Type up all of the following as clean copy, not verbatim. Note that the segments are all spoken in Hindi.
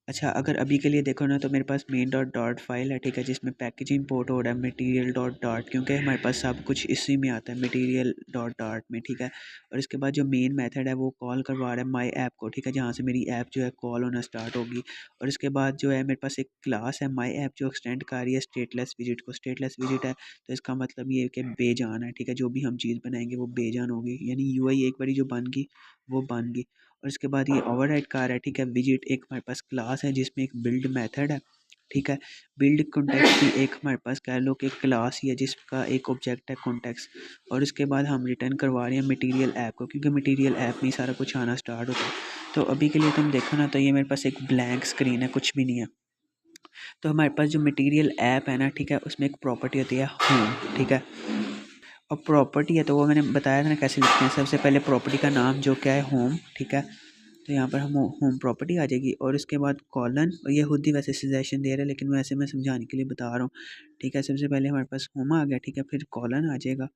अच्छा, अगर अभी के लिए देखो ना तो मेरे पास मेन डॉट डॉट फाइल है, ठीक है, जिसमें पैकेज इंपोर्ट हो रहा है मटेरियल डॉट डॉट, क्योंकि हमारे पास सब कुछ इसी में आता है मटेरियल डॉट डॉट में, ठीक है। और इसके बाद जो मेन मेथड है वो कॉल करवा रहा है माई ऐप को, ठीक है, जहाँ से मेरी ऐप जो है कॉल होना स्टार्ट होगी। और इसके बाद जो है मेरे पास एक क्लास है माई ऐप जो एक्सटेंड कर रही है स्टेटलेस विजिट को। स्टेटलेस विजिट है तो इसका मतलब ये है कि बेजान है, ठीक है, जो भी हम चीज़ बनाएंगे वो बेजान होगी, यानी यूआई एक बारी जो बन गई वो बन गई। और इसके बाद ये ओवरराइड कार है, ठीक है। विजिट एक हमारे पास क्लास है जिसमें एक बिल्ड मेथड है, ठीक है। बिल्ड कॉन्टेक्स्ट की एक हमारे पास कह लो कि क्लास ही है जिसका एक ऑब्जेक्ट है कॉन्टेक्स्ट। और उसके बाद हम रिटर्न करवा रहे हैं मटेरियल ऐप को, क्योंकि मटेरियल ऐप में ही सारा कुछ आना स्टार्ट होता है। तो अभी के लिए तुम देखो ना तो ये मेरे पास एक ब्लैंक स्क्रीन है, कुछ भी नहीं है। तो हमारे पास जो मटेरियल ऐप है ना, ठीक है, उसमें एक प्रॉपर्टी होती है होम, ठीक है। और प्रॉपर्टी है तो वो मैंने बताया था ना कैसे लिखते हैं। सबसे पहले प्रॉपर्टी का नाम जो क्या है होम, ठीक है। तो यहाँ पर हम होम प्रॉपर्टी आ जाएगी और इसके बाद कॉलन, और ये खुद ही वैसे सजेशन दे रहा है लेकिन वैसे मैं समझाने के लिए बता रहा हूँ, ठीक है। सबसे पहले हमारे पास होम आ गया, ठीक है, फिर कॉलन आ जाएगा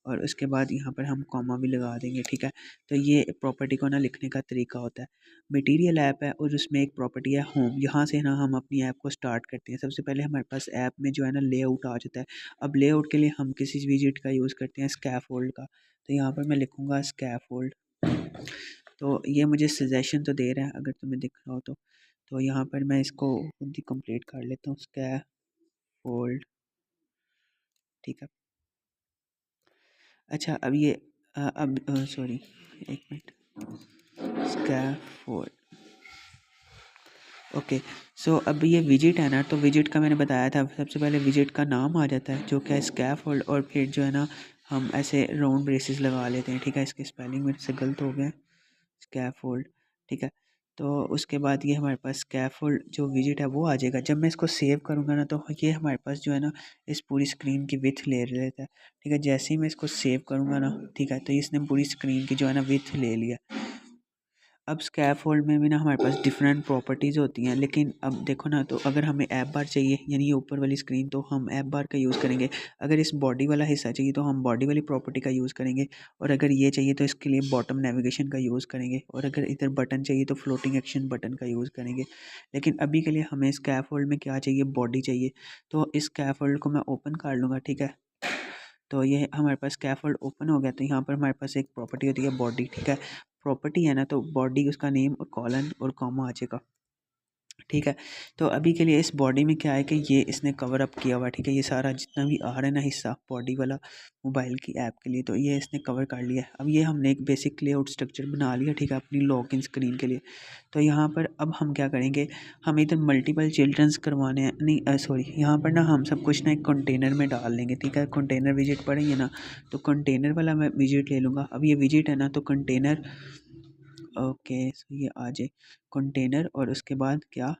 और उसके बाद यहाँ पर हम कॉमा भी लगा देंगे, ठीक है। तो ये प्रॉपर्टी को ना लिखने का तरीका होता है। मटेरियल ऐप है और उसमें एक प्रॉपर्टी है होम, यहाँ से ना हम अपनी ऐप को स्टार्ट करते हैं। सबसे पहले हमारे पास ऐप में जो है ना लेआउट आ जाता है। अब लेआउट के लिए हम किसी विजिट का यूज़ करते हैं स्कैफोल्ड का। तो यहाँ पर मैं लिखूँगा स्कैफोल्ड। तो ये मुझे सजेशन तो दे रहा है, अगर तुम्हें दिख रहा हो तो यहाँ पर मैं इसको खुद ही कंप्लीट कर लेता हूँ, स्कैफोल्ड, ठीक है। अच्छा अब ये अब सॉरी, एक मिनट, स्कैफोल्ड, ओके। सो अब ये विजिट है ना, तो विजिट का मैंने बताया था सबसे पहले विजिट का नाम आ जाता है जो क्या है स्कैफोल्ड, और फिर जो है ना हम ऐसे राउंड ब्रेसेस लगा लेते हैं, ठीक है। इसके स्पेलिंग मेरे से गलत हो गए, स्कैफोल्ड, ठीक है। तो उसके बाद ये हमारे पास स्कैफोल्ड जो विजिट है वो आ जाएगा। जब मैं इसको सेव करूँगा ना तो ये हमारे पास जो है ना इस पूरी स्क्रीन की विड्थ ले लेता है, ठीक है। जैसे ही मैं इसको सेव करूँगा ना, ठीक है, तो इसने पूरी स्क्रीन की जो है ना विड्थ ले लिया। अब स्कैफोल्ड में भी ना हमारे पास डिफरेंट प्रॉपर्टीज़ होती हैं, लेकिन अब देखो ना, तो अगर हमें ऐप बार चाहिए यानी ये ऊपर वाली स्क्रीन, तो हम ऐप बार का यूज़ करेंगे। अगर इस बॉडी वाला हिस्सा चाहिए तो हम बॉडी वाली प्रॉपर्टी का यूज़ करेंगे। और अगर ये चाहिए तो इसके लिए बॉटम नेविगेशन का यूज़ करेंगे। और अगर इधर बटन चाहिए तो फ्लोटिंग एक्शन बटन का यूज़ करेंगे। लेकिन अभी के लिए हमें स्कैफोल्ड में क्या चाहिए, बॉडी चाहिए। तो इस स्कैफोल्ड को मैं ओपन कर लूँगा, ठीक है। तो ये हमारे पास स्कैफोल्ड ओपन हो गया। तो यहाँ पर हमारे पास एक प्रॉपर्टी होती है बॉडी, ठीक है। प्रॉपर्टी है ना, तो बॉडी उसका नेम और कॉलन और कॉमा आ जाएगा, ठीक है। तो अभी के लिए इस बॉडी में क्या है कि ये इसने कवर अप किया हुआ, ठीक है। ये सारा जितना भी आ रहा है ना हिस्सा बॉडी वाला मोबाइल की ऐप के लिए, तो ये इसने कवर कर लिया है। अब ये हमने एक बेसिक लेआउट स्ट्रक्चर बना लिया, ठीक है, अपनी लॉगिन स्क्रीन के लिए। तो यहाँ पर अब हम क्या करेंगे, हम इधर मल्टीपल चिल्ड्रंस करवाने हैं, नहीं सॉरी, यहाँ पर ना हम सब कुछ ना एक कंटेनर में डाल लेंगे, ठीक है। कंटेनर विजिट पढ़ेंगे ना, तो कंटेनर वाला मैं विजिट ले लूँगा। अब ये विजिट है ना, तो कंटेनर, ओके, सो ये आ जाए कंटेनर और उसके बाद क्या,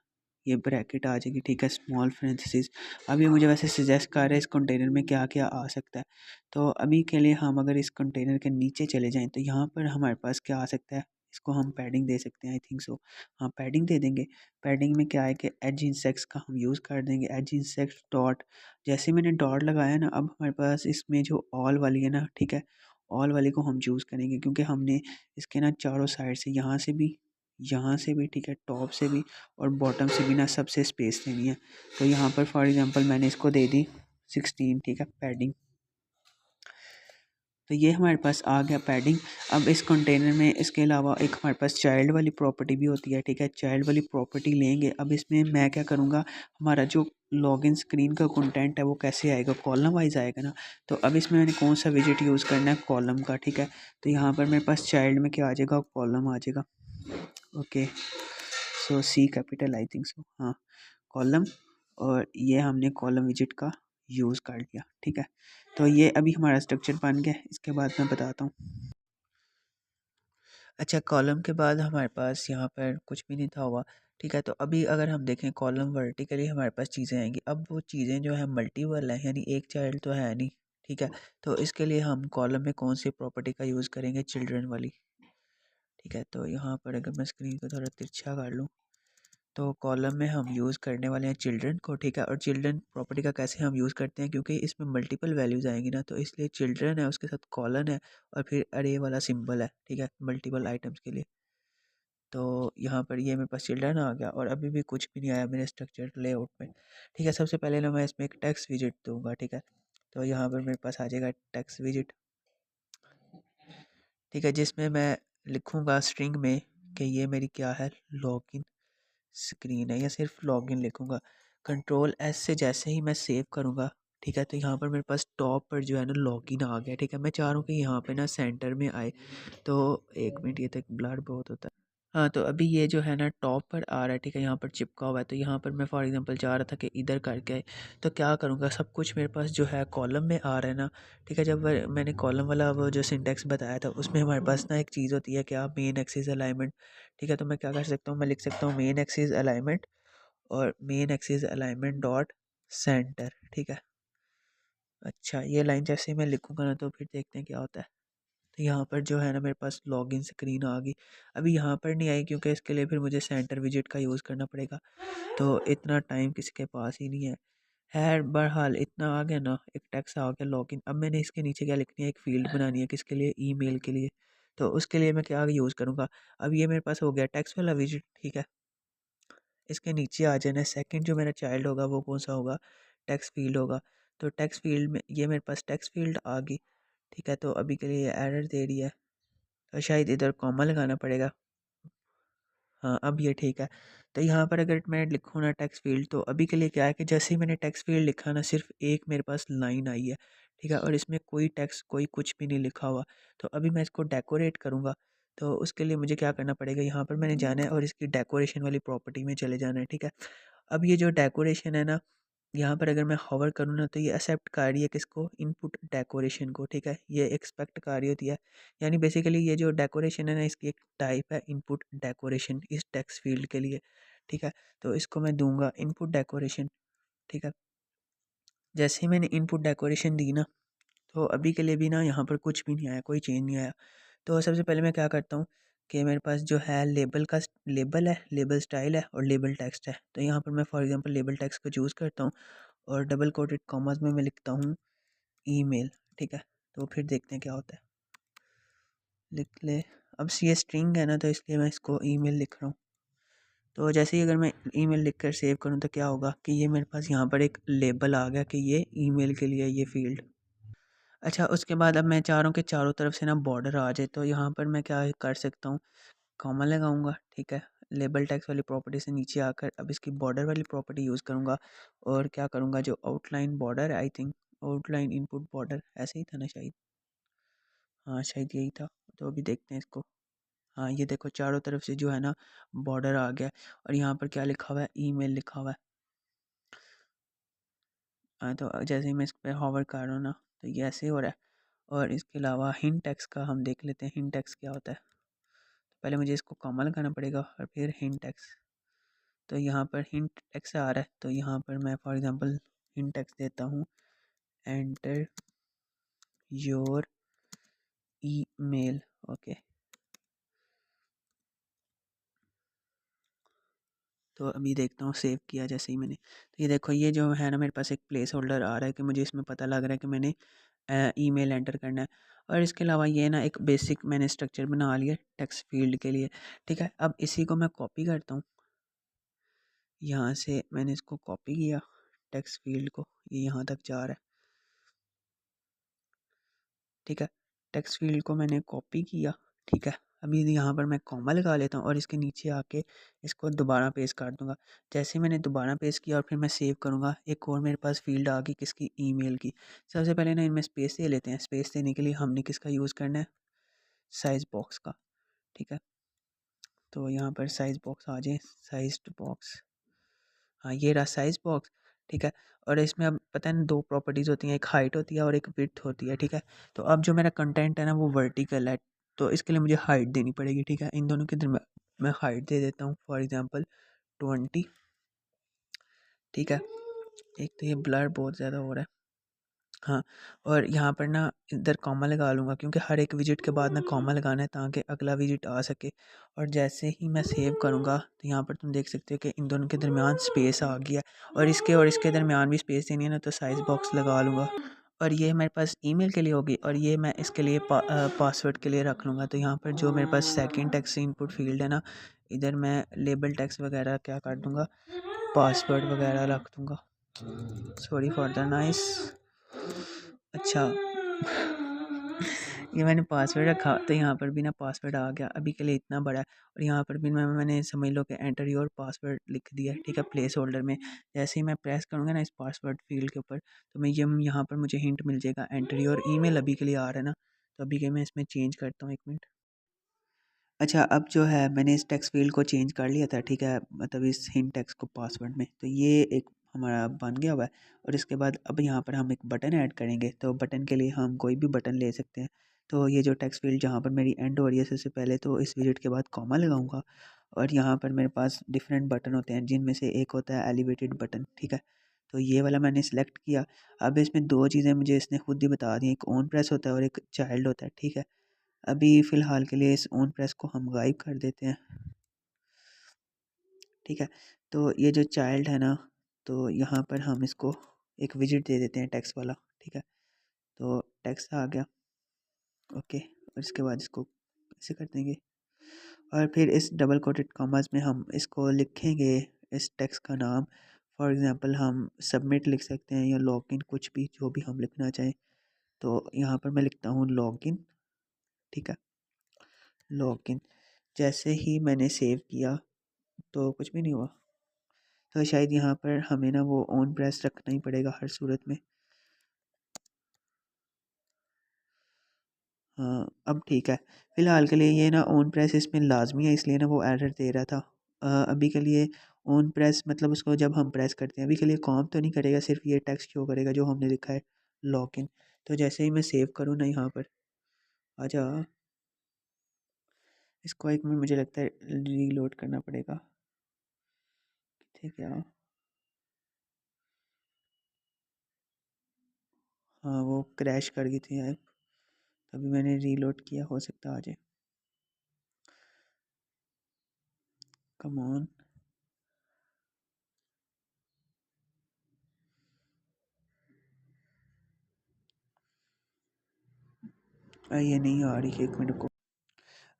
ये ब्रैकेट आ जाएगी, ठीक है, स्मॉल फ्रेंसिस। अब ये मुझे वैसे सजेस्ट कर रहा है इस कंटेनर में क्या क्या आ सकता है। तो अभी के लिए हम अगर इस कंटेनर के नीचे चले जाएं तो यहाँ पर हमारे पास क्या आ सकता है, इसको हम पैडिंग दे सकते हैं, आई थिंक सो, हाँ पैडिंग दे देंगे। पैडिंग में क्या है कि एज इंसेक्ट्स का हम यूज़ कर देंगे, एज इंसेक्ट डॉट। जैसे मैंने डॉट लगाया ना, अब हमारे पास इसमें जो ऑल वाली है ना, ठीक है, ऑल वाली को हम चूज़ करेंगे, क्योंकि हमने इसके ना चारों साइड से, यहाँ से भी, ठीक है, टॉप से भी और बॉटम से भी ना सबसे स्पेस देनी है। तो यहाँ पर फॉर एग्जांपल मैंने इसको दे दी 16, ठीक है, पैडिंग। तो ये हमारे पास आ गया पैडिंग। अब इस कंटेनर में इसके अलावा एक हमारे पास चाइल्ड वाली प्रॉपर्टी भी होती है, ठीक है। चाइल्ड वाली प्रॉपर्टी लेंगे। अब इसमें मैं क्या करूँगा, हमारा जो लॉगिन स्क्रीन का कंटेंट है वो कैसे आएगा, कॉलम वाइज आएगा ना। तो अब इसमें मैंने कौन सा विजिट यूज़ करना है, कॉलम का, ठीक है। तो यहाँ पर मेरे पास चाइल्ड में क्या आ जाएगा, कॉलम आ जाएगा, okay. So C capital, I think so, हाँ, कॉलम। और ये हमने कॉलम विजिट का यूज़ कर लिया, ठीक है। तो ये अभी हमारा स्ट्रक्चर बन गया। इसके बाद मैं बताता हूँ। अच्छा, कॉलम के बाद हमारे पास यहाँ पर कुछ भी नहीं था हुआ, ठीक है। तो अभी अगर हम देखें कॉलम वर्टिकली हमारे पास चीज़ें आएंगी। अब वो चीज़ें जो है मल्टीपल हैं, यानी एक चाइल्ड तो है नहीं, ठीक है। तो इसके लिए हम कॉलम में कौन सी प्रॉपर्टी का यूज़ करेंगे, चिल्ड्रन वाली, ठीक है। तो यहाँ पर अगर मैं स्क्रीन को थोड़ा तिरछा कर लूँ, तो कॉलम में हम यूज़ करने वाले हैं चिल्ड्रन को, ठीक है। और चिल्ड्रन प्रॉपर्टी का कैसे हम यूज़ करते हैं, क्योंकि इसमें मल्टीपल वैल्यूज़ आएंगी ना, तो इसलिए चिल्ड्रन है, उसके साथ कॉलन है और फिर अरे वाला सिंबल है, ठीक है, मल्टीपल आइटम्स के लिए। तो यहाँ पर ये मेरे पास चिल्ड्रन आ गया और अभी भी कुछ भी नहीं आया मेरे स्ट्रक्चर लेआउट में। ठीक है, सबसे पहले ना मैं इसमें एक टेक्स्ट विजिट दूंगा। ठीक है, तो यहाँ पर मेरे पास आ जाएगा टेक्स्ट विजिट। ठीक है, जिसमें मैं लिखूंगा स्ट्रिंग में कि ये मेरी क्या है, लॉगिन स्क्रीन है, या सिर्फ लॉगिन लिखूंगा। कंट्रोल एस से जैसे ही मैं सेव करूंगा, ठीक है, तो यहाँ पर मेरे पास टॉप पर जो है ना लॉगिन आ गया। ठीक है, मैं चाह रहा हूँ कि यहाँ पे ना सेंटर में आए। तो एक मिनट, ये तक ब्लर बहुत होता है। हाँ, तो अभी ये जो है ना टॉप पर आ रहा है। ठीक है, यहाँ पर चिपका हुआ है। तो यहाँ पर मैं फॉर एग्जांपल चाह रहा था कि इधर करके आए, तो क्या करूँगा, सब कुछ मेरे पास जो है कॉलम में आ रहा है ना। ठीक है, जब मैंने कॉलम वाला वो जो सिंटेक्स बताया था, उसमें हमारे पास ना एक चीज़ होती है क्या, मेन एक्सिस अलाइनमेंट। ठीक है, तो मैं क्या कर सकता हूँ, मैं लिख सकता हूँ मेन एक्सिस अलाइनमेंट और main axis alignment dot centre. ठीक है, अच्छा, ये लाइन जैसे ही मैं लिखूंगा ना, तो फिर देखते हैं क्या होता है। तो यहाँ पर जो है ना मेरे पास लॉगिन स्क्रीन आ गई। अभी यहाँ पर नहीं आई क्योंकि इसके लिए फिर मुझे सेंटर विजिट का यूज़ करना पड़ेगा, तो इतना टाइम किसी के पास ही नहीं है। खैर बहरहाल इतना आ गया ना, एक टेक्स्ट आ गया लॉगिन। अब मैंने इसके नीचे क्या लिखनी है, एक फील्ड बनानी है, किसके लिए, ईमेल के लिए। तो उसके लिए मैं क्या यूज़ करूँगा, अब ये मेरे पास हो गया टेक्स्ट वाला विजिट। ठीक है, इसके नीचे आ जाना, सेकंड जो मेरा चाइल्ड होगा वो कौन सा होगा, टेक्स्ट फील्ड होगा। तो टेक्स्ट फील्ड में ये मेरे पास टेक्स्ट फील्ड आ गई। ठीक है, तो अभी के लिए एरर दे रही है, तो शायद इधर कॉमा लगाना पड़ेगा। हाँ, अब ये ठीक है। तो यहाँ पर अगर मैं लिखूँ ना टेक्स्ट फील्ड, तो अभी के लिए क्या है कि जैसे ही मैंने टेक्स्ट फील्ड लिखा ना, सिर्फ एक मेरे पास लाइन आई है। ठीक है, और इसमें कोई टेक्स्ट कोई कुछ भी नहीं लिखा हुआ। तो अभी मैं इसको डेकोरेट करूँगा, तो उसके लिए मुझे क्या करना पड़ेगा, यहाँ पर मैंने जाना है और इसकी डेकोरेशन वाली प्रॉपर्टी में चले जाना है। ठीक है, अब ये जो डेकोरेशन है ना, यहाँ पर अगर मैं होवर करूँ ना, तो ये एक्सेप्ट कर रही है किसको, इनपुट डेकोरेशन को। ठीक है, ये एक्सपेक्ट कर रही होती है, यानी बेसिकली ये जो डेकोरेशन है ना, इसकी एक टाइप है इनपुट डेकोरेशन इस टेक्स्ट फील्ड के लिए। ठीक है, तो इसको मैं दूंगा इनपुट डेकोरेशन। ठीक है, जैसे ही मैंने इनपुट डेकोरेशन दी ना, तो अभी के लिए भी ना यहाँ पर कुछ भी नहीं आया, कोई चेंज नहीं आया। तो सबसे पहले मैं क्या करता हूँ कि मेरे पास जो है लेबल का लेबल है, लेबल स्टाइल है और लेबल टेक्स्ट है। तो यहाँ पर मैं फॉर एग्जांपल लेबल टेक्स्ट को चूज़ करता हूँ और डबल कोटेड कॉमास में मैं लिखता हूँ ईमेल। ठीक है, तो फिर देखते हैं क्या होता है, लिख ले। अब ये स्ट्रिंग है ना, तो इसलिए मैं इसको ईमेल लिख रहा हूँ। तो जैसे ही अगर मैं ईमेल लिखकर सेव करूँ, तो क्या होगा कि ये मेरे पास यहाँ पर एक लेबल आ गया कि ये ईमेल के लिए ये फील्ड। अच्छा, उसके बाद अब मैं चाह रहा हूँ कि चारों तरफ से ना बॉर्डर आ जाए, तो यहाँ पर मैं क्या कर सकता हूँ, कॉमा लगाऊंगा। ठीक है, लेबल टेक्स्ट वाली प्रॉपर्टी से नीचे आकर अब इसकी बॉर्डर वाली प्रॉपर्टी यूज़ करूँगा। और क्या करूँगा, जो आउटलाइन बॉर्डर है, I think outline input border ऐसे ही था ना शायद, हाँ शायद यही था। तो अभी देखते हैं इसको। हाँ, ये देखो चारों तरफ से जो है ना बॉर्डर आ गया, और यहाँ पर क्या लिखा हुआ है, ईमेल लिखा हुआ है। हाँ, तो जैसे ही मैं इस पर हॉवर कर रहा हूँ ना, तो ये ऐसे हो रहा है। और इसके अलावा हिंट टेक्स्ट का हम देख लेते हैं, हिंट टेक्स्ट क्या होता है। तो पहले मुझे इसको कॉमा लगाना पड़ेगा और फिर हिंट टेक्स्ट। तो यहाँ पर हिंट टेक्स्ट आ रहा है, तो यहाँ पर मैं फॉर एग्जांपल हिंट टेक्स्ट देता हूँ, एंटर योर ईमेल। ओके, तो अभी देखता हूँ सेव किया जैसे ही मैंने, तो ये देखो ये जो है ना मेरे पास एक प्लेस होल्डर आ रहा है कि मुझे इसमें पता लग रहा है कि मैंने ईमेल एंटर करना है। और इसके अलावा ये ना एक बेसिक मैंने स्ट्रक्चर बना लिया टेक्स्ट फील्ड के लिए। ठीक है, अब इसी को मैं कॉपी करता हूँ, यहाँ से मैंने इसको कॉपी किया टेक्स्ट फील्ड को, ये यहाँ तक जा रहा है। ठीक है, टेक्स्ट फील्ड को मैंने कॉपी किया। ठीक है, अभी यहाँ पर मैं कॉमा लगा लेता हूँ और इसके नीचे आके इसको दोबारा पेस्ट कर दूंगा। जैसे मैंने दोबारा पेस्ट किया और फिर मैं सेव करूँगा, एक और मेरे पास फील्ड आ गई किसकी, ईमेल की। सबसे पहले ना इनमें स्पेस दे लेते हैं। स्पेस देने के लिए हमने किसका यूज़ करना है, साइज बॉक्स का। ठीक है, तो यहाँ पर साइज बॉक्स आ जाए, साइज बॉक्स, हाँ ये रहा साइज बॉक्स। ठीक है, और इसमें अब पता है ना दो प्रॉपर्टीज़ होती हैं, एक हाइट होती है और एक विड्थ होती है। ठीक है, तो अब जो मेरा कंटेंट है ना वो वर्टिकल है, तो इसके लिए मुझे हाइट देनी पड़ेगी। ठीक है, इन दोनों के दरम्यान मैं हाइट दे देता हूँ फॉर एग्जांपल 20। ठीक है, एक तो ये ब्लर बहुत ज़्यादा हो रहा है। हाँ, और यहाँ पर ना इधर कॉमा लगा लूँगा क्योंकि हर एक विजिट के बाद ना कॉमा लगाना है ताकि अगला विजिट आ सके। और जैसे ही मैं सेव करूँगा, तो यहाँ पर तुम देख सकते हो कि इन दोनों के दरमियान स्पेस आ गया, और इसके दरमियान भी स्पेस देनी है ना, तो साइज़ बॉक्स लगा लूँगा। और ये मेरे पास ईमेल के लिए होगी, और ये मैं इसके लिए पासवर्ड के लिए रख लूँगा। तो यहाँ पर जो मेरे पास सेकंड टेक्स्ट इनपुट फील्ड है ना, इधर मैं लेबल टेक्स्ट वगैरह क्या कर दूँगा, पासवर्ड वगैरह रख दूँगा। Sorry for the noise. अच्छा ये मैंने पासवर्ड रखा तो यहाँ पर भी ना पासवर्ड आ गया, अभी के लिए इतना बड़ा है। और यहाँ पर भी मैंने समझ लो कि एंटर योर पासवर्ड लिख दिया है, ठीक है, प्लेस होल्डर में। जैसे ही मैं प्रेस करूँगा ना इस पासवर्ड फील्ड के ऊपर, तो मैं ये यहाँ पर मुझे हिंट मिल जाएगा, एंटर योर ईमेल अभी के लिए आ रहा है ना, तो अभी के मैं इसमें चेंज करता हूँ, 1 मिनट। अच्छा अब जो है मैंने इस टेक्स्ट फील्ड को चेंज कर लिया था, ठीक है, मतलब इस हिंट टेक्स्ट को पासवर्ड में, तो ये एक हमारा बन गया हुआ है। और इसके बाद अब यहाँ पर हम एक बटन ऐड करेंगे, तो बटन के लिए हम कोई भी बटन ले सकते हैं। तो ये जो टेक्स्ट फील्ड जहाँ पर मेरी एंड हो रही है, सबसे पहले तो इस विजिट के बाद कॉमा लगाऊंगा। और यहाँ पर मेरे पास डिफरेंट बटन होते हैं, जिनमें से एक होता है एलिवेटेड बटन, ठीक है, तो ये वाला मैंने सेलेक्ट किया। अब इसमें दो चीज़ें मुझे इसने खुद ही बता दी, एक ऑन प्रेस होता है और एक चाइल्ड होता है, ठीक है। अभी फ़िलहाल के लिए इस ऑन प्रेस को हम गायब कर देते हैं, ठीक है। तो ये जो चाइल्ड है ना, तो यहाँ पर हम इसको एक विजिट दे देते हैं टेक्स्ट वाला, ठीक है। तो टेक्स्ट आ गया, ओके। और इसके बाद इसको ऐसे कर देंगे और फिर इस डबल कोटेड कॉमास में हम इसको लिखेंगे, इस टेक्स्ट का नाम। फॉर एग्ज़ाम्पल हम सबमिट लिख सकते हैं या लॉगिन, कुछ भी जो भी हम लिखना चाहें। तो यहाँ पर मैं लिखता हूँ लॉगिन, ठीक है, लॉगिन। जैसे ही मैंने सेव किया तो कुछ भी नहीं हुआ, तो शायद यहाँ पर हमें ना वो ऑन प्रेस रखना ही पड़ेगा हर सूरत में। हाँ अब ठीक है, फ़िलहाल के लिए ये ना ऑन प्रेस इसमें लाजमी है, इसलिए ना वो एरर दे रहा था। अभी के लिए ऑन प्रेस मतलब उसको जब हम प्रेस करते हैं, अभी के लिए काम तो नहीं करेगा, सिर्फ ये टेक्स्ट शो करेगा जो हमने लिखा है, लॉगिन। तो जैसे ही मैं सेव करूँ ना, यहाँ पर आजा, इसको 1 मिनट मुझे लगता है रीलोड करना पड़ेगा, ठीक है। हाँ वो क्रैश कर गई थी ऐप, तभी मैंने रीलोड किया, हो सकता आ जाए। कम ऑन, ये नहीं आ रही, 1 मिनट को।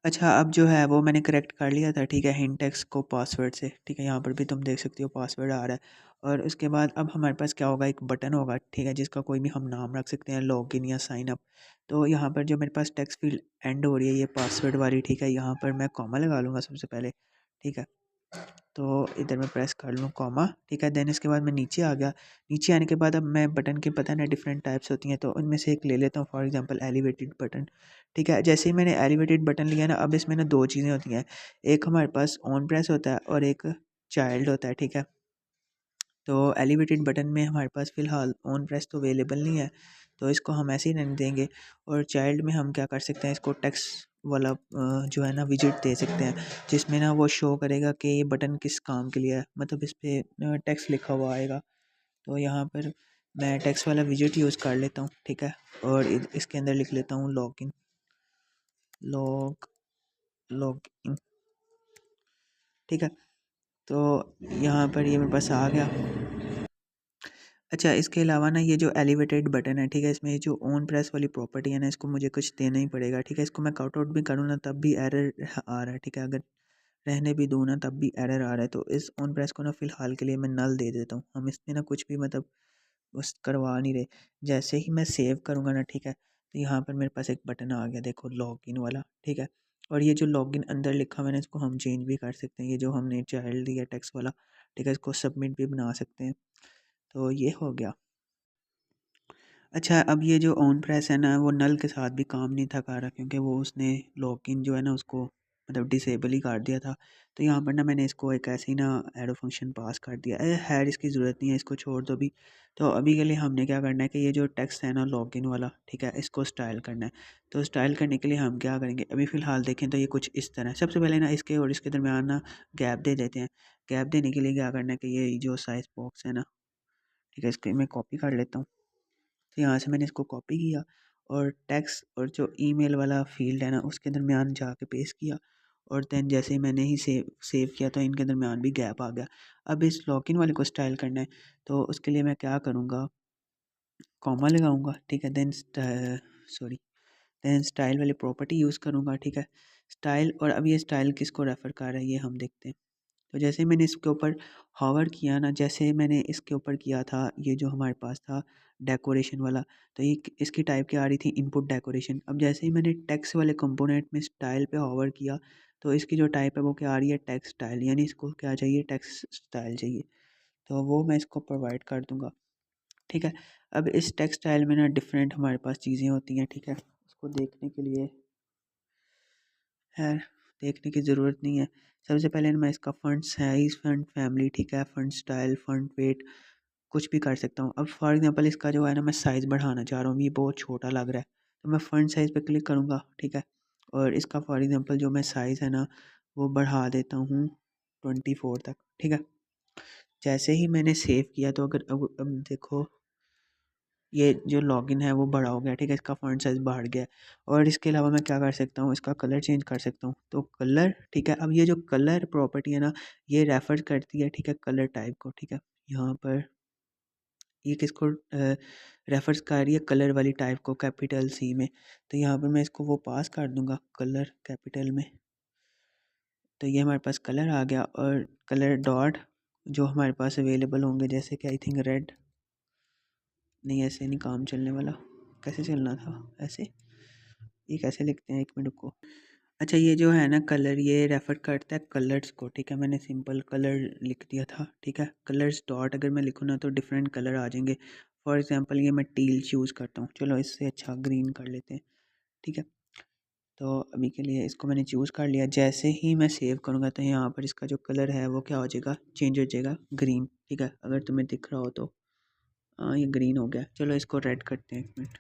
अच्छा अब जो है वो मैंने करेक्ट कर लिया था, ठीक है, हिंट टेक्स्ट को पासवर्ड से, ठीक है, यहाँ पर भी तुम देख सकते हो पासवर्ड आ रहा है। और उसके बाद अब हमारे पास क्या होगा, एक बटन होगा, ठीक है, जिसका कोई भी हम नाम रख सकते हैं, लॉगिन या साइन अप। तो यहाँ पर जो मेरे पास टेक्स्ट फील्ड एंड हो रही है ये पासवर्ड वाली, ठीक है, यहाँ पर मैं कॉमा लगा लूँगा सबसे पहले, ठीक है। तो इधर मैं प्रेस कर लूँ कॉमा, ठीक है। देन इसके बाद मैं नीचे आ गया, नीचे आने के बाद अब मैं बटन के पता ना डिफरेंट टाइप्स होती हैं, तो उनमें से एक ले लेता हूँ, फॉर एग्जांपल एलिवेटेड बटन, ठीक है। जैसे ही मैंने एलिवेटेड बटन लिया ना, अब इसमें ना दो चीज़ें होती हैं, एक हमारे पास ऑन प्रेस होता है और एक चाइल्ड होता है, ठीक है। तो एलिवेटेड बटन में हमारे पास फ़िलहाल ऑन प्रेस तो अवेलेबल नहीं है, तो इसको हम ऐसे ही रहने देंगे। और चाइल्ड में हम क्या कर सकते हैं, इसको टेक्स्ट वाला जो है ना विजिट दे सकते हैं, जिसमें ना वो शो करेगा कि ये बटन किस काम के लिए है, मतलब इस पे टेक्स्ट लिखा हुआ आएगा। तो यहाँ पर मैं टेक्स्ट वाला विजिट यूज़ कर लेता हूँ, ठीक है। और इसके अंदर लिख लेता हूँ लॉगिन, लॉग लॉगिन, ठीक है। तो यहाँ पर ये मेरे पास आ गया। अच्छा इसके अलावा ना ये जो एलिवेटेड बटन है, ठीक है, इसमें ये जो ऑन प्रेस वाली प्रॉपर्टी है ना, इसको मुझे कुछ देना ही पड़ेगा, ठीक है। इसको मैं कट आउट भी करूँ ना तब भी एरर आ रहा है, ठीक है, अगर रहने भी दूँ ना तब भी एरर आ रहा है। तो इस ऑन प्रेस को ना फ़िलहाल के लिए मैं नल दे देता हूँ, हम इसमें ना कुछ भी मतलब बस करवा नहीं रहे। जैसे ही मैं सेव करूँगा ना, ठीक है, तो यहाँ पर मेरे पास एक बटन आ गया, देखो लॉगिन वाला, ठीक है। और ये जो लॉगिन अंदर लिखा हुआ है ना, इसको हम चेंज भी कर सकते हैं, ये जो हमने चाइल्ड दिया टेक्स्ट वाला, ठीक है, इसको सबमिट भी बना सकते हैं। तो ये हो गया। अच्छा अब ये जो ऑन प्रेस है ना, वो नल के साथ भी काम नहीं था कर रहा, क्योंकि वो उसने लॉगिन जो है ना उसको मतलब डिसेबल ही कर दिया था। तो यहाँ पर ना मैंने इसको एक ऐसे ही ना एडो फंक्शन पास कर दिया है, खैर इसकी ज़रूरत नहीं है, इसको छोड़ दो भी। तो अभी के लिए हमने क्या करना है कि ये जो टेक्स्ट है ना लॉगिन वाला, ठीक है, इसको स्टाइल करना है। तो स्टाइल करने के लिए हम क्या करेंगे, अभी फ़िलहाल देखें तो ये कुछ इस तरह, सबसे पहले ना इसके और इसके दरमियान ना गैप दे देते हैं। गैप देने के लिए क्या करना है कि ये जो साइज़ बॉक्स है ना, ठीक है, इसको मैं कॉपी कर लेता हूँ। तो यहाँ से मैंने इसको कॉपी किया और टेक्स्ट और जो ईमेल वाला फील्ड है ना उसके दरमियान जाके पेस्ट किया। और देन जैसे ही मैंने ही सेव किया तो इनके दरमियान भी गैप आ गया। अब इस लॉगिन वाले को स्टाइल करना है, तो उसके लिए मैं क्या करूँगा, कॉमा लगाऊंगा, ठीक है। देन सॉरी, देन स्टाइल वाली प्रॉपर्टी यूज़ करूँगा, ठीक है। स्टाइल, और अब ये स्टाइल किसको रेफ़र कर रहा है ये हम देखते हैं। तो जैसे ही मैंने इसके ऊपर हॉवर किया ना, जैसे मैंने इसके ऊपर किया था ये जो हमारे पास था डेकोरेशन वाला, तो ये इसकी टाइप क्या आ रही थी, इनपुट डेकोरेशन। अब जैसे ही मैंने टेक्स्ट वाले कंपोनेंट में स्टाइल पे हॉवर किया, तो इसकी जो टाइप है वो क्या आ रही है, टेक्स्ट स्टाइल, यानी इसको क्या चाहिए, टेक्स्ट स्टाइल चाहिए। तो वो मैं इसको प्रोवाइड कर दूंगा, ठीक है। अब इस टेक्स्ट स्टाइल में ना डिफरेंट हमारे पास चीज़ें होती हैं, ठीक है। उसको देखने के लिए है, देखने की ज़रूरत नहीं है। सबसे पहले मैं इसका फ़ॉन्ट साइज़, फ़ॉन्ट फैमिली, ठीक है, फ़ॉन्ट स्टाइल, फ़ॉन्ट वेट कुछ भी कर सकता हूँ। अब फॉर एग्ज़ाम्पल इसका जो है ना मैं साइज़ बढ़ाना चाह रहा हूँ, ये बहुत छोटा लग रहा है, तो मैं फ़ॉन्ट साइज़ पे क्लिक करूँगा, ठीक है। और इसका फॉर एग्ज़ाम्पल जो मैं साइज़ है ना वो बढ़ा देता हूँ 24 तक, ठीक है। जैसे ही मैंने सेव किया तो अगर अब देखो ये जो लॉगिन है वो बड़ा हो गया, ठीक है, इसका फ़ॉन्ट साइज़ बढ़ गया है। और इसके अलावा मैं क्या कर सकता हूँ, इसका कलर चेंज कर सकता हूँ। तो कलर, ठीक है, अब ये जो कलर प्रॉपर्टी है ना ये रेफ़र करती है, ठीक है, कलर टाइप को, ठीक है। यहाँ पर ये किसको रेफ़र्स कर रही है, कलर वाली टाइप को, कैपिटल सी में। तो यहाँ पर मैं इसको वो पास कर दूँगा कलर कैपिटल में, तो ये हमारे पास कलर आ गया। और कलर डॉट जो हमारे पास अवेलेबल होंगे, जैसे कि आई थिंक रेड, नहीं ऐसे नहीं काम चलने वाला, कैसे चलना था ऐसे, ये कैसे लिखते हैं, एक मिनट को। अच्छा ये जो है ना कलर, ये रेफ़र करता है कलर्स को, ठीक है। मैंने सिंपल कलर लिख दिया था, ठीक है। कलर्स डॉट अगर मैं लिखूँ ना तो डिफरेंट कलर आ जाएंगे। फॉर एग्जांपल ये मैं टील चूज़ करता हूँ, चलो इससे अच्छा ग्रीन कर लेते हैं, ठीक है। तो अभी के लिए इसको मैंने चूज़ कर लिया। जैसे ही मैं सेव करूँगा तो यहाँ पर इसका जो कलर है वो क्या हो जाएगा, चेंज हो जाएगा, ग्रीन, ठीक है। अगर तुम्हें दिख रहा हो तो हाँ ये ग्रीन हो गया। चलो इसको रेड करते हैं, एक मिनट।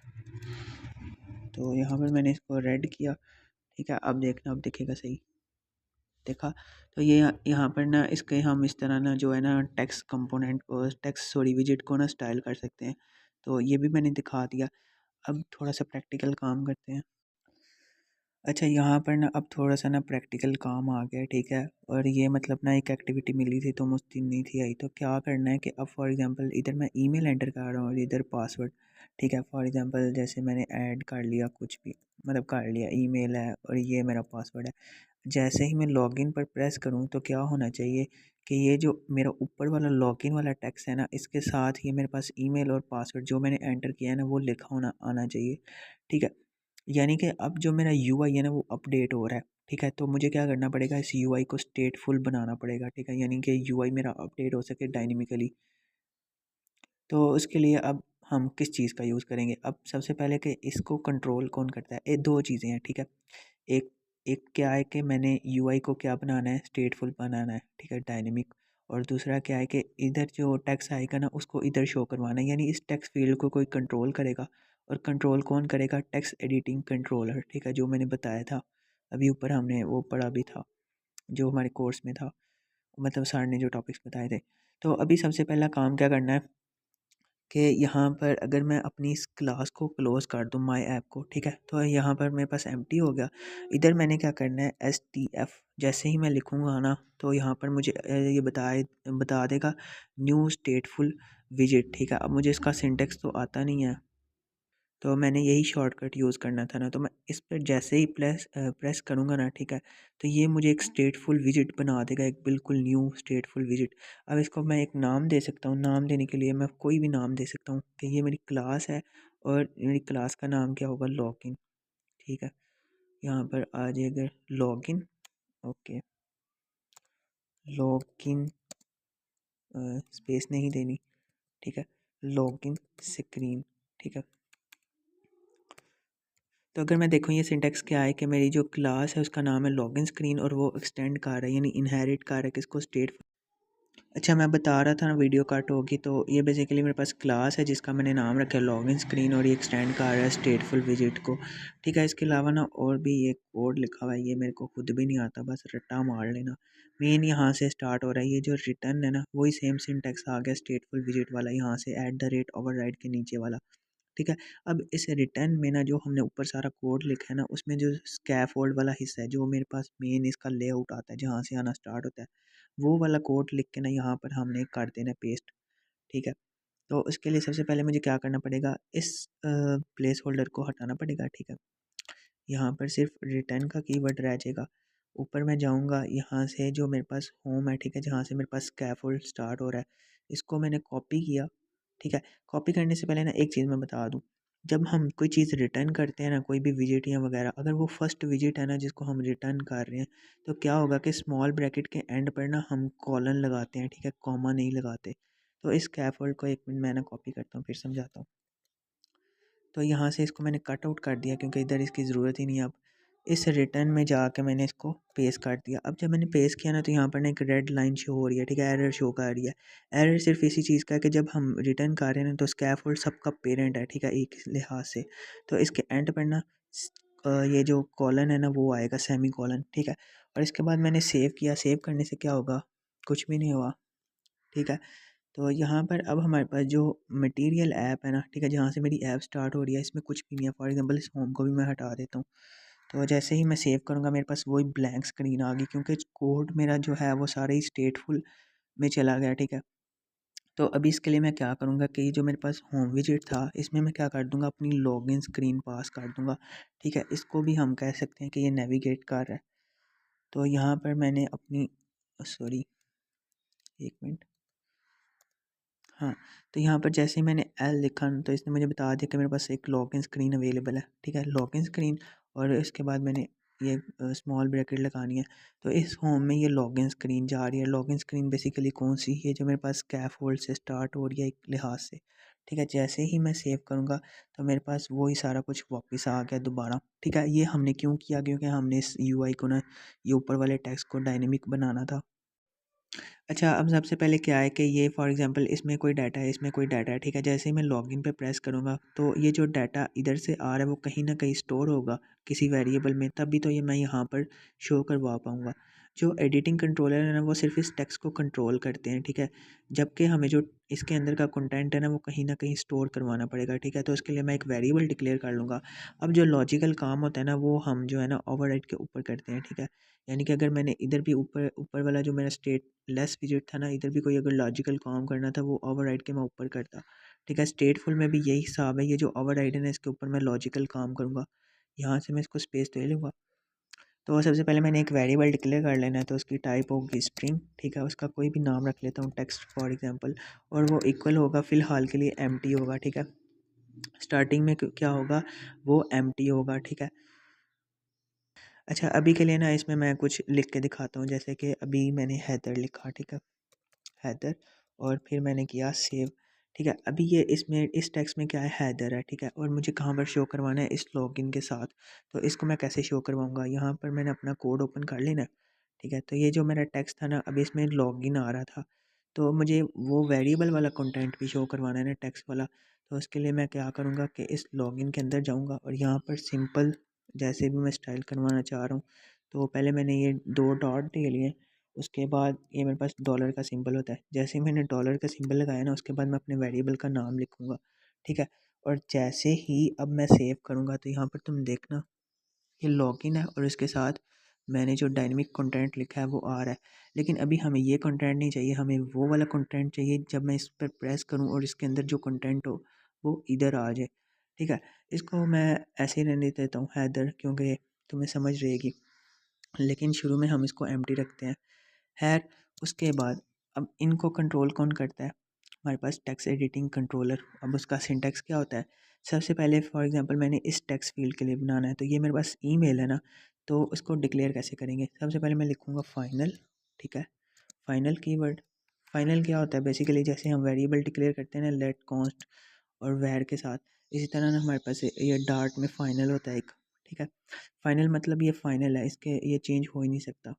तो यहाँ पर मैंने इसको रेड किया, ठीक है। अब देखना, अब दिखेगा सही, देखा। तो ये यहाँ पर ना इसके हम इस तरह ना जो है ना टेक्स्ट कंपोनेंट और टेक्स्ट सॉरी विजिट को ना स्टाइल कर सकते हैं। तो ये भी मैंने दिखा दिया। अब थोड़ा सा प्रैक्टिकल काम करते हैं। अच्छा यहाँ पर ना अब थोड़ा सा ना प्रैक्टिकल काम आ गया, ठीक है। और ये मतलब ना एक एक्टिविटी मिली थी तो मुझसे नहीं थी आई, तो क्या करना है कि अब फॉर एग्जांपल इधर मैं ईमेल एंटर कर रहा हूँ और इधर पासवर्ड, ठीक है। फॉर एग्जांपल जैसे मैंने ऐड कर लिया कुछ भी, मतलब कर लिया, ईमेल है और ये मेरा पासवर्ड है। जैसे ही मैं लॉगिन पर प्रेस करूँ तो क्या होना चाहिए कि ये जो मेरा ऊपर वाला लॉगिन वाला टेक्स्ट है ना इसके साथ ही मेरे पास ईमेल और पासवर्ड जो मैंने एंटर किया है ना वो लिखा होना आना चाहिए, ठीक है। यानी कि अब जो मेरा यूआई है ना वो अपडेट हो रहा है, ठीक है। तो मुझे क्या करना पड़ेगा, इस यूआई को स्टेटफुल बनाना पड़ेगा, ठीक है, यानी कि यूआई मेरा अपडेट हो सके डायनेमिकली। तो उसके लिए अब हम किस चीज़ का यूज़ करेंगे, अब सबसे पहले कि इसको कंट्रोल कौन करता है, ये दो चीज़ें हैं, ठीक है। एक एक क्या है कि मैंने यूआई को क्या बनाना है, स्टेटफुल बनाना है, ठीक है, डायनेमिक। और दूसरा क्या है कि इधर जो टेक्स्ट आएगा ना उसको इधर शो करवाना है, यानी इस टेक्स्ट फील्ड को कोई कंट्रोल करेगा। और कंट्रोल कौन करेगा, टेक्स्ट एडिटिंग कंट्रोलर, ठीक है, जो मैंने बताया था अभी ऊपर, हमने वो पढ़ा भी था जो हमारे कोर्स में था, मतलब सर ने जो टॉपिक्स बताए थे। तो अभी सबसे पहला काम क्या करना है कि यहाँ पर अगर मैं अपनी इस क्लास को क्लोज़ कर दूँ माय ऐप को, ठीक है, तो यहाँ पर मेरे पास एम्प्टी हो गया। इधर मैंने क्या करना है, STF जैसे ही मैं लिखूँगा ना तो यहाँ पर मुझे ये बता देगा न्यू स्टेटफुल विजिट, ठीक है। अब मुझे इसका सिंटेक्स तो आता नहीं है, तो मैंने यही शॉर्टकट यूज़ करना था ना, तो मैं इस पर जैसे ही प्रेस करूँगा ना, ठीक है, तो ये मुझे एक स्टेटफुल विजिट बना देगा, एक बिल्कुल न्यू स्टेटफुल विजिट। अब इसको मैं एक नाम दे सकता हूँ, नाम देने के लिए मैं कोई भी नाम दे सकता हूँ कि ये मेरी क्लास है और मेरी क्लास का नाम क्या होगा, लॉगिन, ठीक है। यहाँ पर आ जाएगा लॉगिन, ओके, लॉगिन, स्पेस नहीं देनी, ठीक है, लॉगिन स्क्रीन, ठीक है। तो अगर मैं देखूँ ये सिंटेक्स क्या है कि मेरी जो क्लास है उसका नाम है लॉगिन स्क्रीन और वो एक्सटेंड कर रहा है, यानी इनहेरिट कर रहा है किसको, स्टेट। अच्छा मैं बता रहा था ना वीडियो कट होगी, तो ये बेसिकली मेरे पास क्लास है जिसका मैंने नाम रखा है लॉगिन स्क्रीन और ये एक्सटेंड कर रहा है स्टेटफुल विजिट को, ठीक है। इसके अलावा ना और भी एक कोड लिखा हुआ है, ये मेरे को खुद भी नहीं आता, बस रट्टा मार लेना। मेन यहाँ से स्टार्ट हो रहा है, ये जो रिटर्न है ना वही सेम सिंटेक्स आ गया स्टेटफुल विजिट वाला, यहाँ से @ ओवरराइड के नीचे वाला, ठीक है। अब इस रिटर्न में ना जो हमने ऊपर सारा कोड लिखा है ना उसमें जो स्कैफोल्ड वाला हिस्सा है जो मेरे पास मेन इसका लेआउट आता है जहाँ से आना स्टार्ट होता है, वो वाला कोड लिख के ना यहाँ पर हमने कर देना पेस्ट, ठीक है। तो उसके लिए सबसे पहले मुझे क्या करना पड़ेगा, इस प्लेस होल्डर को हटाना पड़ेगा, ठीक है। यहाँ पर सिर्फ रिटर्न का कीवर्ड रह जाएगा। ऊपर मैं जाऊँगा, यहाँ से जो मेरे पास होम है, ठीक है, जहाँ से मेरे पास स्कैफोल्ड स्टार्ट हो रहा है, इसको मैंने कॉपी किया, ठीक है। कॉपी करने से पहले ना एक चीज़ मैं बता दूँ, जब हम कोई चीज़ रिटर्न करते हैं ना, कोई भी विजिट या वगैरह, अगर वो फर्स्ट विजिट है ना जिसको हम रिटर्न कर रहे हैं, तो क्या होगा कि स्मॉल ब्रैकेट के एंड पर ना हम कॉलन लगाते हैं, ठीक है, कॉमा नहीं लगाते। तो इस स्कैफोल्ड को एक मिनट मैं ना कॉपी करता हूँ, फिर समझाता हूँ। तो यहाँ से इसको मैंने कट आउट कर दिया क्योंकि इधर इसकी ज़रूरत ही नहीं है। अब इस रिटर्न में जाके मैंने इसको पेस्ट कर दिया। अब जब मैंने पेस्ट किया ना, तो यहाँ पर ना एक रेड लाइन शो हो रही है, ठीक है, एरर शो कर रही है। एरर सिर्फ इसी चीज़ का है कि जब हम रिटर्न कर रहे हैं ना, तो स्कैफोल्ड सबका पेरेंट है, ठीक है, एक लिहाज से। तो इसके एंड पर ना ये जो कॉलन है ना वो आएगा, सेमी कॉलन, ठीक है। और इसके बाद मैंने सेव किया। सेव करने से क्या होगा, कुछ भी नहीं हुआ, ठीक है। तो यहाँ पर अब हमारे पास जो मटेरियल ऐप है ना, ठीक है, जहाँ से मेरी ऐप स्टार्ट हो रही है, इसमें कुछ भी नहीं है। फॉर एग्जांपल इस होम को भी मैं हटा देता हूँ। तो जैसे ही मैं सेव करूँगा, मेरे पास वही ब्लैंक स्क्रीन आ गई, क्योंकि कोड मेरा जो है वो सारा ही स्टेटफुल में चला गया, ठीक है। तो अभी इसके लिए मैं क्या करूँगा कि ये जो मेरे पास होम विजिट था, इसमें मैं क्या कर दूँगा, अपनी लॉगिन स्क्रीन पास कर दूँगा, ठीक है। इसको भी हम कह सकते हैं कि ये नेविगेट कर रहा है। तो यहाँ पर मैंने अपनी, सॉरी, एक मिनट, हाँ, तो यहाँ पर जैसे ही मैंने एल लिखा न, तो इसने मुझे बता दिया कि मेरे पास एक लॉगिन स्क्रीन अवेलेबल है, ठीक है, लॉगिन स्क्रीन। और इसके बाद मैंने ये स्मॉल ब्रैकेट लगानी है। तो इस होम में ये लॉगिन स्क्रीन जा रही है। लॉगिन स्क्रीन बेसिकली कौन सी है, जो मेरे पास स्कैफोल्ड से स्टार्ट हो रही है एक लिहाज से, ठीक है। जैसे ही मैं सेव करूँगा, तो मेरे पास वही सारा कुछ वापस आ गया दोबारा, ठीक है। ये हमने क्यों किया, क्योंकि हमने इस यूआई को ना, ये ऊपर वाले टेक्स्ट को डायनेमिक बनाना था। अच्छा, अब सबसे पहले क्या है कि ये फॉर एग्जांपल इसमें कोई डाटा है, इसमें कोई डाटा है, ठीक है। जैसे ही मैं लॉगिन पे प्रेस करूँगा, तो ये जो डाटा इधर से आ रहा है वो कहीं ना कहीं स्टोर होगा किसी वेरिएबल में, तभी तो ये मैं यहाँ पर शो करवा पाऊँगा। जो एडिटिंग कंट्रोलर है ना, वो सिर्फ इस टेक्स्ट को कंट्रोल करते हैं, ठीक है। जबकि हमें जो इसके अंदर का कंटेंट है ना, वो कहीं ना कहीं स्टोर करवाना पड़ेगा, ठीक है। तो उसके लिए मैं एक वेरिएबल डिक्लेयर कर लूँगा। अब जो लॉजिकल काम होता है ना, वो हम जो है ना ओवरराइड के ऊपर करते हैं, ठीक है। यानी कि अगर मैंने इधर भी ऊपर ऊपर वाला जो मेरा स्टेट लेस विजिट था ना, इधर भी कोई अगर लॉजिकल काम करना था, वो ओवरराइड के मैं ऊपर करता, ठीक है। स्टेटफुल में भी यही हिसाब है। ये जो ओवरराइड है ना, इसके ऊपर मैं लॉजिकल काम करूँगा। यहाँ से मैं इसको स्पेस दे लूँगा। तो सबसे पहले मैंने एक वेरिएबल डिक्लेयर कर लेना है, तो उसकी टाइप होगी स्ट्रिंग, ठीक है। उसका कोई भी नाम रख लेता हूँ, टेक्स्ट फॉर एग्जांपल, और वो इक्वल होगा, फ़िलहाल के लिए एम्प्टी होगा, ठीक है। स्टार्टिंग में क्या होगा, वो एम्प्टी होगा, ठीक है। अच्छा, अभी के लिए ना इसमें मैं कुछ लिख के दिखाता हूँ। जैसे कि अभी मैंने हैदर लिखा, ठीक है, हैदर, और फिर मैंने किया सेव, ठीक है। अभी ये इसमें इस टेक्स्ट में क्या है, हैदर है, ठीक है। और मुझे कहाँ पर शो करवाना है, इस लॉगिन के साथ। तो इसको मैं कैसे शो करवाऊँगा, यहाँ पर मैंने अपना कोड ओपन कर लेना, ठीक है। तो ये जो मेरा टेक्स्ट था ना, अभी इसमें लॉगिन आ रहा था, तो मुझे वो वेरिएबल वाला कंटेंट भी शो करवाना है ना, टेक्स्ट वाला। तो उसके लिए मैं क्या करूँगा कि इस लॉगिन के अंदर जाऊँगा, और यहाँ पर सिंपल जैसे भी मैं स्टाइल करवाना चाह रहा हूँ, तो पहले मैंने ये दो डॉट दे लिए। उसके बाद ये मेरे पास डॉलर का सिंबल होता है। जैसे ही मैंने डॉलर का सिंबल लगाया ना, उसके बाद मैं अपने वेरिएबल का नाम लिखूँगा, ठीक है। और जैसे ही अब मैं सेव करूँगा, तो यहाँ पर तुम देखना, ये लॉगिन है और इसके साथ मैंने जो डायनेमिक कंटेंट लिखा है वो आ रहा है। लेकिन अभी हमें ये कंटेंट नहीं चाहिए, हमें वो वाला कंटेंट चाहिए जब मैं इस पर प्रेस करूँ और इसके अंदर जो कंटेंट हो वो इधर आ जाए, ठीक है। इसको मैं ऐसे ही रहने देता हूँ हैदर, क्योंकि तुम्हें समझ रहेगी। लेकिन शुरू में हम इसको एम्प्टी रखते हैं। खैर, उसके बाद अब इनको कंट्रोल कौन करता है, हमारे पास टेक्स्ट एडिटिंग कंट्रोलर। अब उसका सिंटैक्स क्या होता है, सबसे पहले फॉर एग्जांपल मैंने इस टेक्स्ट फील्ड के लिए बनाना है, तो ये मेरे पास ईमेल है ना, तो उसको डिक्लेयर कैसे करेंगे। सबसे पहले मैं लिखूँगा फाइनल, ठीक है, फाइनल कीवर्ड। फाइनल क्या होता है, बेसिकली जैसे हम वेरिएबल डिक्लेयर करते हैं ना, लेट कॉन्स्ट और वैर के साथ, इसी तरह ना हमारे पास ये डार्ट में फाइनल होता है एक, ठीक है। फाइनल मतलब ये फाइनल है, इसके ये चेंज हो ही नहीं सकता,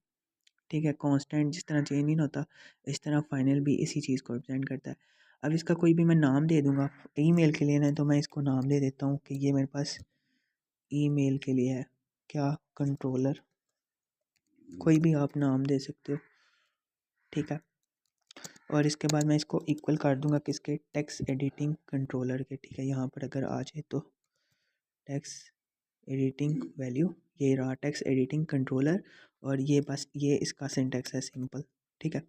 ठीक है। कांस्टेंट जिस तरह चेंज नहीं होता, इस तरह फाइनल भी इसी चीज़ को रिप्रेजेंट करता है। अब इसका कोई भी मैं नाम दे दूंगा, ईमेल के लिए ना, तो मैं इसको नाम दे देता हूँ कि ये मेरे पास ईमेल के लिए है, क्या, कंट्रोलर। कोई भी आप नाम दे सकते हो, ठीक है। और इसके बाद मैं इसको इक्वल कर दूंगा किसके, टेक्स्ट एडिटिंग कंट्रोलर के, ठीक है। यहाँ पर अगर आ जाए तो टेक्स्ट एडिटिंग वैल्यू, ये रहा टेक्स्ट एडिटिंग कंट्रोलर, और ये बस ये इसका सिंटैक्स है, सिंपल, ठीक है।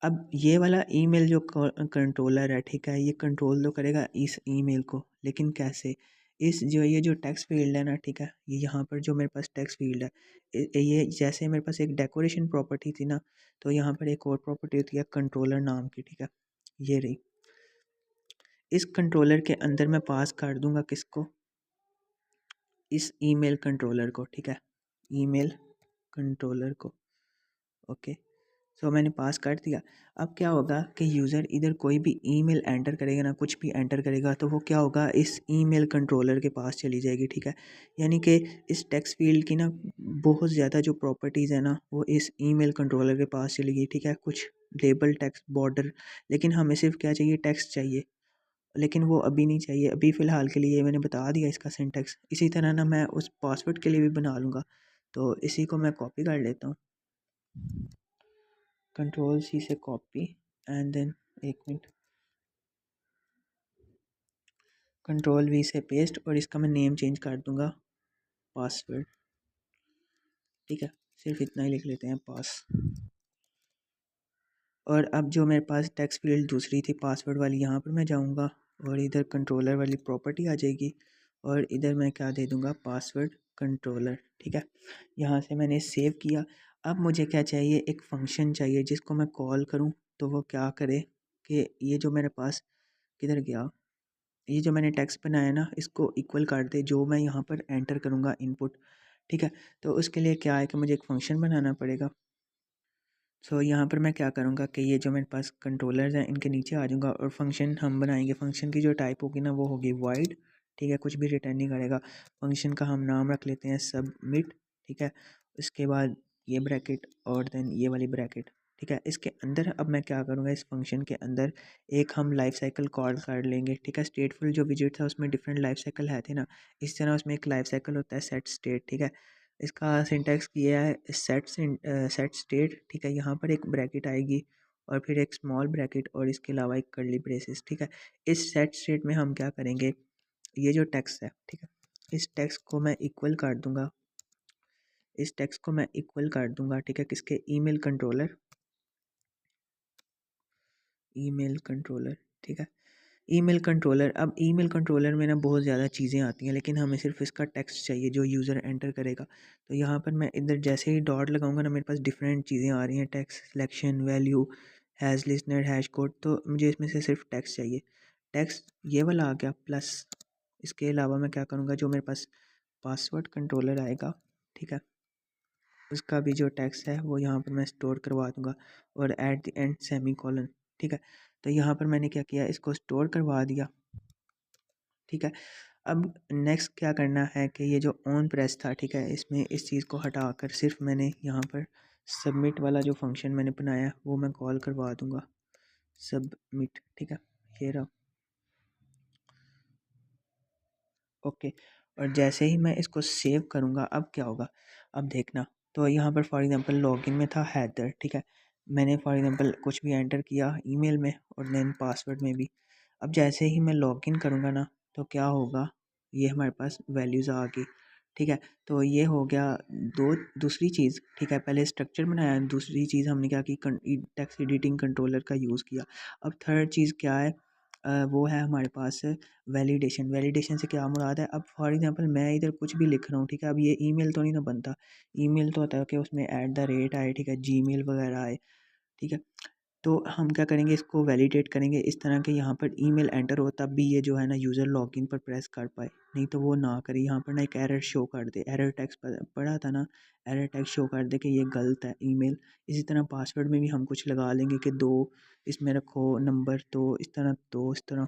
अब ये वाला ईमेल जो कंट्रोलर है, ठीक है, ये कंट्रोल तो करेगा इस ईमेल को, लेकिन कैसे, इस जो ये जो टेक्स्ट फील्ड है ना, ठीक है, ये यहाँ पर जो मेरे पास टेक्स्ट फील्ड है, ये जैसे मेरे पास एक डेकोरेशन प्रॉपर्टी थी ना, तो यहाँ पर एक और प्रॉपर्टी होती है कंट्रोलर नाम की, ठीक है, ये रही। इस कंट्रोलर के अंदर मैं पास कर दूंगा किसको, इस ईमेल कंट्रोलर को, ठीक है, ईमेल कंट्रोलर को। ओके, सो मैंने पास कर दिया। अब क्या होगा कि यूज़र इधर कोई भी ईमेल एंटर करेगा ना, कुछ भी एंटर करेगा, तो वो क्या होगा, इस ईमेल कंट्रोलर के पास चली जाएगी, ठीक है। यानी कि इस टेक्स्ट फील्ड की ना बहुत ज़्यादा जो प्रॉपर्टीज़ है ना, वो इस ईमेल कंट्रोलर के पास चली गई, ठीक है। कुछ लेबल, टेक्स्ट, बॉर्डर, लेकिन हमें सिर्फ क्या चाहिए, टेक्स्ट चाहिए, लेकिन वो अभी नहीं चाहिए, अभी फ़िलहाल के लिए मैंने बता दिया इसका सिंटेक्स। इसी तरह ना मैं उस पासवर्ड के लिए भी बना लूँगा, तो इसी को मैं कॉपी कर लेता हूँ, कंट्रोल सी से कॉपी, एंड देन एक मिनट, कंट्रोल वी से पेस्ट, और इसका मैं नेम चेंज कर दूंगा पासवर्ड, ठीक है, सिर्फ इतना ही लिख लेते हैं पास। और अब जो मेरे पास टेक्स्ट फील्ड दूसरी थी पासवर्ड वाली, यहाँ पर मैं जाऊँगा और इधर कंट्रोलर वाली प्रॉपर्टी आ जाएगी, और इधर मैं क्या दे दूँगा, पासवर्ड कंट्रोलर, ठीक है। यहाँ से मैंने सेव किया। अब मुझे क्या चाहिए, एक फंक्शन चाहिए जिसको मैं कॉल करूँ तो वो क्या करे कि ये जो मेरे पास, किधर गया, ये जो मैंने टेक्स्ट बनाया ना, इसको इक्वल कर दे जो मैं यहाँ पर एंटर करूँगा इनपुट, ठीक है। तो उसके लिए क्या है कि मुझे एक फ़ंक्शन बनाना पड़ेगा। सो यहाँ पर मैं क्या करूँगा कि ये जो मेरे पास कंट्रोलर्स हैं इनके नीचे आ जाऊँगा, और फंक्शन हम बनाएंगे। फंक्शन की जो टाइप होगी ना, वो होगी वाइड, ठीक है, कुछ भी रिटर्न नहीं करेगा। फंक्शन का हम नाम रख लेते हैं सबमिट, ठीक है। उसके बाद ये ब्रैकेट और देन ये वाली ब्रैकेट, ठीक है। इसके अंदर अब मैं क्या करूँगा, इस फंक्शन के अंदर एक हम लाइफ साइकिल कॉल कर लेंगे, ठीक है। स्टेटफुल जो विजिट था उसमें डिफरेंट लाइफ साइकिल है थे ना, इस तरह उसमें एक लाइफ साइकिल होता है सेट स्टेट, ठीक है। इसका सिंटैक्स किया है सेट स्टेट, ठीक है। यहाँ पर एक ब्रैकेट आएगी और फिर एक स्मॉल ब्रैकेट और इसके अलावा एक कर्ली ब्रेसेस, ठीक है। इस सेट स्टेट में हम क्या करेंगे, ये जो टेक्स्ट है, ठीक है, इस टेक्स्ट को मैं इक्वल कर दूंगा, इस टेक्स्ट को मैं इक्वल कर दूंगा, ठीक है, किसके, ईमेल कंट्रोलर, ईमेल कंट्रोलर, ठीक है। ईमेल कंट्रोलर, अब ईमेल कंट्रोलर में ना बहुत ज़्यादा चीज़ें आती हैं, लेकिन हमें सिर्फ इसका टेक्स्ट चाहिए जो यूज़र एंटर करेगा। तो यहाँ पर मैं इधर जैसे ही डॉट लगाऊंगा ना, मेरे पास डिफरेंट चीज़ें आ रही हैं, text selection, value, has listener, hash code, तो मुझे इसमें से सिर्फ टेक्स्ट चाहिए। टेक्स्ट ये वाला आ गया, प्लस इसके अलावा मैं क्या करूँगा, जो मेरे पास पासवर्ड कंट्रोलर आएगा, ठीक है, उसका भी जो टेक्स्ट है वो यहाँ पर मैं स्टोर करवा दूँगा, और at the end semi colon, ठीक है। तो यहाँ पर मैंने क्या किया, इसको स्टोर करवा दिया, ठीक है। अब नेक्स्ट क्या करना है कि ये जो ऑन प्रेस था, ठीक है, इसमें इस चीज़ को हटाकर सिर्फ मैंने यहाँ पर सबमिट वाला जो फंक्शन मैंने बनाया वो मैं कॉल करवा दूँगा, सबमिट, ठीक है, ये रहा, ओके। और जैसे ही मैं इसको सेव करूँगा, अब क्या होगा, अब देखना। तो यहाँ पर फॉर एग्जांपल लॉगिन में था हैदर, ठीक है, मैंने फॉर एग्जांपल कुछ भी एंटर किया ईमेल में और देन पासवर्ड में भी। अब जैसे ही मैं लॉगिन करूँगा ना, तो क्या होगा, ये हमारे पास वैल्यूज़ आ गई, ठीक है। तो ये हो गया दूसरी चीज़, ठीक है। पहले स्ट्रक्चर बनाया, दूसरी चीज़ हमने क्या की, टेक्स्ट एडिटिंग कंट्रोलर का यूज़ किया। अब थर्ड चीज़ क्या है, वो है हमारे पास वैलिडेशन। वैलिडेशन से क्या मुराद है, अब फॉर एग्जांपल मैं इधर कुछ भी लिख रहा हूँ, ठीक है, अब ये ईमेल तो नहीं ना बनता, ईमेल तो होता है कि उसमें @ आए, ठीक है, जीमेल वगैरह आए, ठीक है। तो हम क्या करेंगे, इसको वैलिडेट करेंगे इस तरह के, यहाँ पर ईमेल एंटर हो तब भी ये जो है ना यूज़र लॉगिन पर प्रेस कर पाए, नहीं तो वो ना करे। यहाँ पर ना एक एरर शो कर दे, एरर टेक्स्ट पढ़ा था ना, एरर टेक्स्ट शो कर दे कि ये गलत है ईमेल। इसी तरह पासवर्ड में भी हम कुछ लगा लेंगे कि 2 इसमें रखो नंबर, तो इस तरह, तो इस तरह,